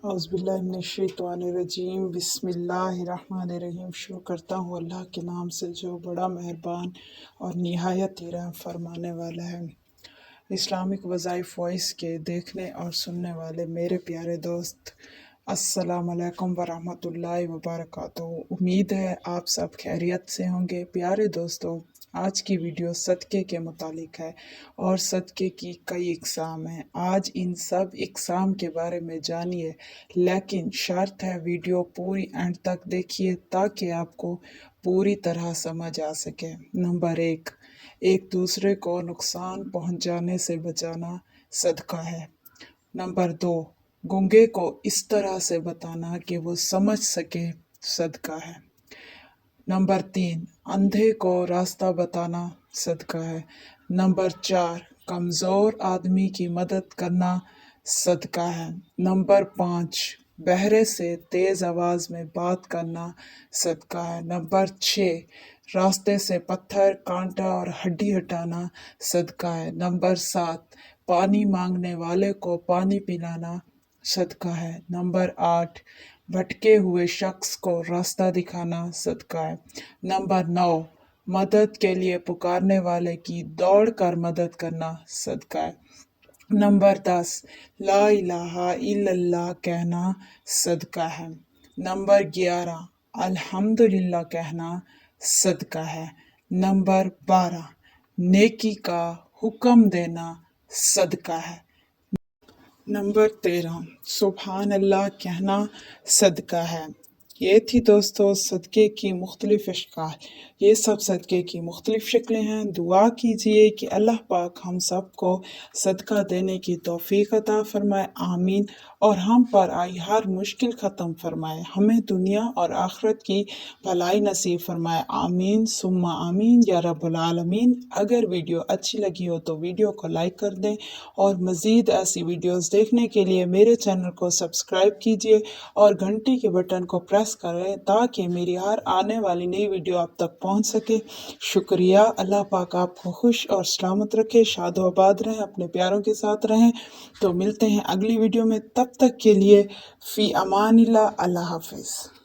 اعوذ باللہ من الشیطان الرجیم بسم اللہ الرحمن الرحیم۔ شروع کرتا ہوں اللہ کے نام سے جو بڑا مہربان اور نہایت ہی رحم فرمانے والا ہے۔ اسلامک وظائف وائس کے دیکھنے اور سننے والے میرے پیارے دوست، السلام علیکم ورحمۃ اللہ وبرکاتہ۔ امید ہے آپ سب خیریت سے ہوں گے۔ پیارے دوستو، آج کی ویڈیو صدقے کے متعلق ہے اور صدقے کی کئی اقسام ہیں۔ آج ان سب اقسام کے بارے میں جانیے، لیکن شرط ہے ویڈیو پوری اینڈ تک دیکھیے تاکہ آپ کو پوری طرح سمجھ آ سکے۔ نمبر 1، ایک دوسرے کو نقصان پہنچانے سے بچانا صدقہ ہے۔ نمبر 2، گونگے کو اس طرح سے بتانا کہ وہ سمجھ سکے، صدقہ ہے۔ نمبر 3، اندھے کو راستہ بتانا صدقہ ہے۔ نمبر 4، کمزور آدمی کی مدد کرنا صدقہ ہے۔ نمبر 5، بہرے سے تیز آواز میں بات کرنا صدقہ ہے۔ نمبر 6، راستے سے پتھر، کانٹا اور ہڈی ہٹانا صدقہ ہے۔ نمبر 7، پانی مانگنے والے کو پانی پلانا صدقہ ہے۔ نمبر 8، بھٹکے ہوئے شخص کو راستہ دکھانا صدقہ ہے۔ نمبر 9، مدد کے لیے پکارنے والے کی دوڑ کر مدد کرنا صدقہ ہے۔ نمبر 10، لا الہ الا اللہ کہنا صدقہ ہے۔ نمبر 11، الحمدللہ کہنا صدقہ ہے۔ نمبر 12، نیکی کا حکم دینا صدقہ ہے۔ نمبر 13، سبحان اللہ کہنا صدقہ ہے۔ یہ تھی دوستو صدقے کی مختلف اشکال۔ یہ سب صدقے کی مختلف شکلیں ہیں۔ دعا کیجئے کہ اللہ پاک ہم سب کو صدقہ دینے کی توفیق عطا فرمائے، آمین، اور ہم پر آئی ہر مشکل ختم فرمائے، ہمیں دنیا اور آخرت کی بھلائی نصیب فرمائے، آمین ثم آمین یا رب العالمین۔ اگر ویڈیو اچھی لگی ہو تو ویڈیو کو لائک کر دیں اور مزید ایسی ویڈیوز دیکھنے کے لیے میرے چینل کو سبسکرائب کیجئے اور گھنٹی کے بٹن کو پریس کریں تاکہ میری ہر آنے والی نئی ویڈیو آپ تک پہنچ سکے۔ شکریہ۔ اللہ پاک آپ کو خوش اور سلامت رکھے، شاد و آباد رہیں، اپنے پیاروں کے ساتھ رہیں۔ تو ملتے ہیں اگلی ویڈیو میں، تب تک کے لیے فی امان اللہ، اللہ حافظ۔